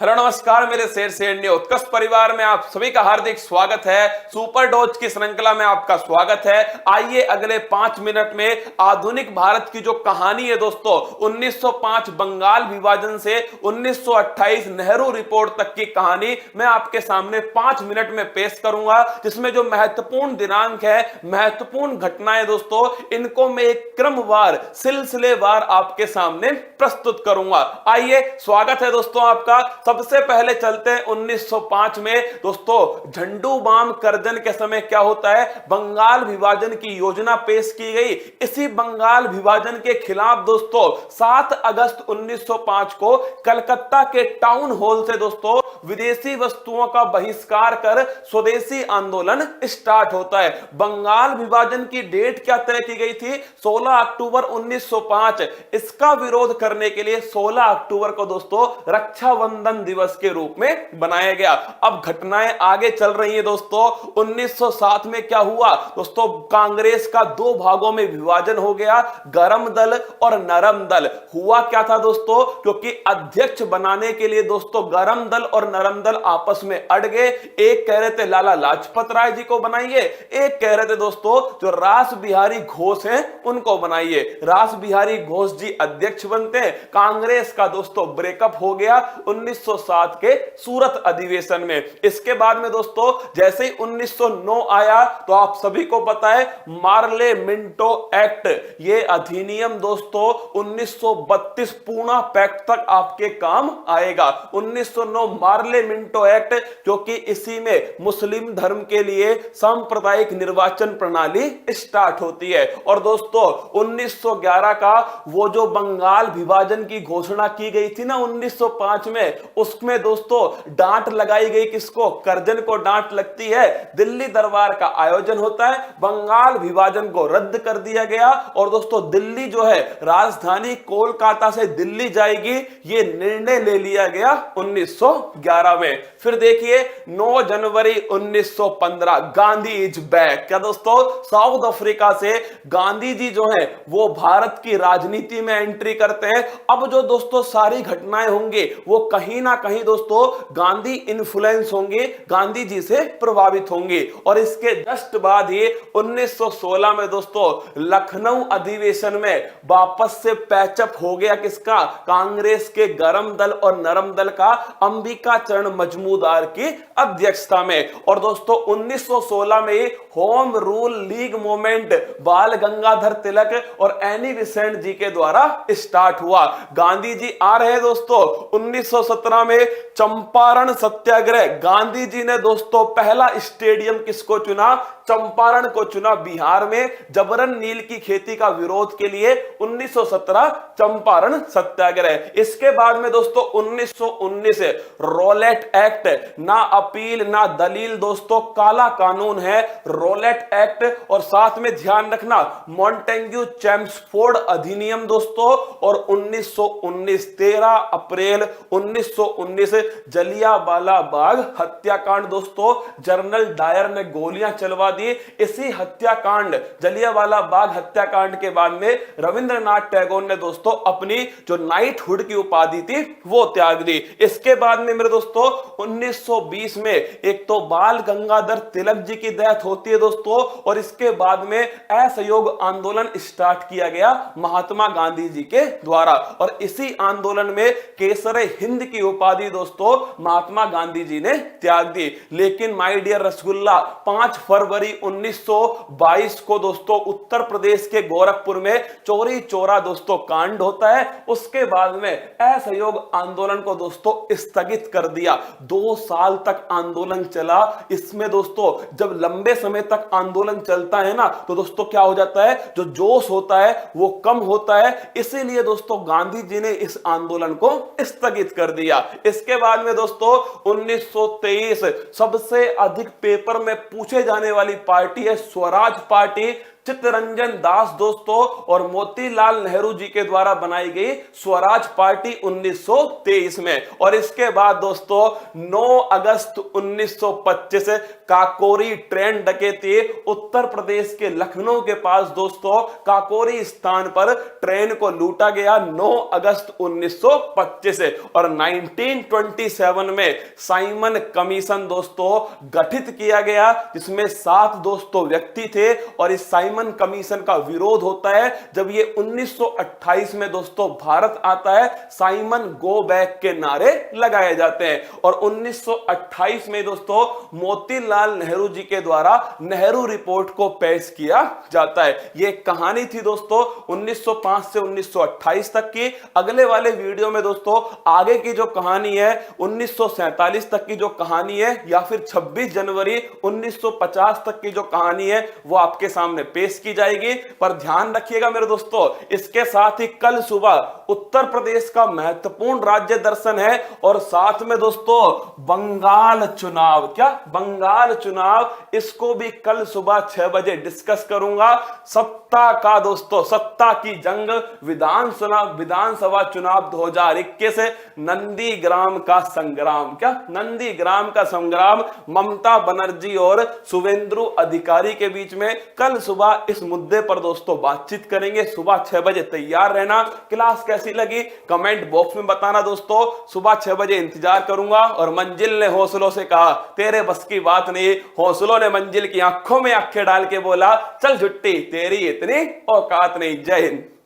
Hello नमस्कार मेरे शेर शेरनी उत्कर्ष परिवार में आप सभी का हार्दिक स्वागत है। सुपर डोज की श्रृंखला में आपका स्वागत है। आइए अगले 5 मिनट में आधुनिक भारत की जो कहानी है दोस्तों 1905 बंगाल विभाजन से 1928 नेहरू रिपोर्ट तक की कहानी मैं आपके सामने 5 मिनट में पेश करूंगा, जिसमें जो महत्वपूर्ण दिनांक है, महत्वपूर्ण घटनाएं दोस्तों, इनको मैं एक क्रमवार सिलसिलेवार आपके सामने प्रस्तुत करूंगा। आइए स्वागत है दोस्तों आपका। सबसे पहले चलते हैं 1905 में दोस्तों। झंडू बाम करजन के समय क्या होता है, बंगाल विभाजन की योजना पेश की गई। इसी बंगाल विभाजन के खिलाफ दोस्तों 7 अगस्त 1905 को कलकत्ता के टाउन हॉल से दोस्तों विदेशी वस्तुओं का बहिष्कार कर स्वदेशी आंदोलन स्टार्ट होता है। बंगाल विभाजन की डेट क्या तय की गई थी, 16 अक्टूबर 1905। इसका विरोध करने के लिए 16 अक्टूबर को दोस्तों रक्षाबंधन दिवस के रूप में बनाया गया। अब घटनाएं आगे चल रही हैं दोस्तों। 1907 में क्या हुआ दोस्तों, कांग्रेस का 2 भागों में विभाजन हो गया, गरम दल और नरम दल। हुआ क्या था दोस्तों, क्योंकि अध्यक्ष बनाने के लिए दोस्तों गरम दल और नरम दल आपस में अड़ गए। एक कह रहे थे लाला लाजपत राय जी को बनाइए, एक कह रहे थे दोस्तों जो रास बिहारी घोष हैं उनको बनाइए। रास बिहारी घोष जी अध्यक्ष बनते हैं। कांग्रेस का दोस्तों ब्रेकअप हो गया 1907 के सूरत अधिवेशन में। इसके बाद में दोस्तों जैसे ही 1909 आया तो आप सभी को पता है मार्ले मिंटो एक्ट, ये अधिनियम दोस्तों 1932 पूना पैक्ट तक आपके काम आएगा। 1909 मार्ले मिंटो एक्ट, क्योंकि इसी में मुस्लिम धर्म के लिए सांप्रदायिक निर्वाचन प्रणाली स्टार्ट होती है। और दोस्तों 1911 का वो जो बंगाल विभाजन की घोषणा की गई थी ना 1905 में, उसमें दोस्तों डांट लगाई गई। किसको, करजन को डांट लगती है। दिल्ली दरबार का आयोजन होता है, बंगाल विभाजन को रद्द कर दिया गया और दोस्तों दिल्ली जो है राजधानी कोलकाता से दिल्ली जाएगी, ये निर्णय ले लिया गया 1911 में। फिर देखिए 9 जनवरी 1915 गांधी इज बैक। क्या दोस्तों, साउथ अफ्रीका से गांधी जी जो है वो भारत की राजनीति में एंट्री करते हैं। अब जो दोस्तों सारी घटनाएं होंगी वो कहीं ना कहीं दोस्तों गांधी इन्फ्लुएंस होंगे, गांधी जी से प्रभावित होंगे। और इसके जस्ट बाद ही 1916 में दोस्तों लखनऊ अधिवेशन में वापस से पैचअप हो गया। किसका, कांग्रेस के गरम दल और नरम दल का, अंबिका चरण मजमूदार की अध्यक्षता में। और दोस्तों 1916 में होम रूल लीग मूवमेंट बाल गंगाधर तिलक और एनी बेसेंट जी के द्वारा स्टार्ट हुआ। गांधी जी आ रहे हैं दोस्तों 1917 में चंपारण सत्याग्रह। गांधी जी ने दोस्तों पहला स्टेडियम किसको चुना, चंपारण को चुना, बिहार में जबरन नील की खेती का विरोध के लिए 1917 चंपारण सत्याग्रह। इसके बाद में दोस्तों 1919 रोलेट एक्ट, ना अपील ना दलील दोस्तों, काला कानून है रोलेट एक्ट। और साथ में ध्यान रखना मॉन्टेग्यू चैम्सफोर्ड अधिनियम दोस्तों। और 1919 13 अप्रैल 1919 जलियांवाला बाग हत्याकांड दोस्तों, जनरल डायर ने गोलियां चलवा दी। इसी हत्याकांड जलियांवाला बाग हत्याकांड के बाद में रविंद्रनाथ टैगोर ने दोस्तों अपनी जो नाइटहुड की उपाधि थी वो त्याग दी। इसके बाद में मेरे दोस्तों 1920 में एक तो बाल गंगाधर तिलक जी की डेथ होती है दोस्तों, और इसके बाद में असहयोग आंदोलन स्टार्ट किया गया महात्मा गांधी जी के द्वारा। और इसी आंदोलन में केसरे हिंद की उपाधि दोस्तों महात्मा गांधी जी ने त्याग दी। लेकिन माय डियर रसगुल्ला 5 फरवरी 1922 को दोस्तों उत्तर प्रदेश के गोरखपुर में चोरी चोरा दोस्तों कांड होता है। उसके बाद में असहयोग आंदोलन को दोस्तों स्थगित कर दिया। 2 साल तक आंदोलन चला। इसमें दोस्तों जब लंबे समय तक आंदोलन चलता है ना तो दोस्तों क्या हो जाता है, जो जोश होता है वो कम होता है। इसीलिए दोस्तों गांधी जी ने इस आंदोलन को स्थगित कर दिया। इसके बाद में दोस्तों 1923 सबसे अधिक पेपर में पूछे जाने वाली पार्टी है स्वराज पार्टी। चित्तरंजन दास दोस्तों और मोतीलाल नेहरू जी के द्वारा बनाई गई स्वराज पार्टी 1923 में। और इसके बाद दोस्तों 9 अगस्त 1925 काकोरी ट्रेन डकैती, उत्तर प्रदेश के लखनऊ के पास दोस्तों काकोरी स्थान पर ट्रेन को लूटा गया 9 अगस्त 1925 और 1927 में साइमन कमीशन दोस्तों गठित किया गया, जिसमें 7 दोस्तों व्यक्ति थे। और इस साइमन कमीशन का विरोध होता है जब ये 1928 में दोस्तों भारत आता है, साइमन गो बैक के नारे लगाए जाते हैं। और 1928 में दोस्तों मोतीलाल नेहरू जी के द्वारा नेहरू रिपोर्ट को पेश किया जाता है। ये कहानी थी दोस्तों 1905 से 1928 तक की। अगले वाले वीडियो में दोस्तों आगे की जो कहानी है 1947 तक की जो कहानी है या फिर 26 जनवरी 1950 तक की जो कहानी है वो आपके सामने पेश की जाएगी। पर ध्यान रखिएगा मेरे दोस्तों, इसके साथ ही कल सुबह उत्तर प्रदेश का महत्वपूर्ण राज्य दर्शन है और साथ में दोस्तों बंगाल चुनाव, क्या बंगाल चुनाव, इसको भी कल सुबह 6 बजे डिस्कस करूंगा। सत्ता का दोस्तों, सत्ता की जंग, विधानसभा चुनाव 2021 नंदीग्राम का संग्राम, क्या नंदीग्राम का संग्राम ममता बनर्जी और शुभेंदु अधिकारी के बीच में। कल सुबह इस मुद्दे पर दोस्तों बातचीत करेंगे। सुबह 6 बजे तैयार रहना। क्लास कैसी लगी कमेंट बॉक्स में बताना दोस्तों। सुबह 6 बजे इंतजार करूंगा। और मंजिल ने हौसलों से कहा तेरे बस की बात नहीं, हौसलों ने मंजिल की आंखों में आंखें डाल के बोला चल झुट्टी तेरी इतनी औकात नहीं। जय हिंद।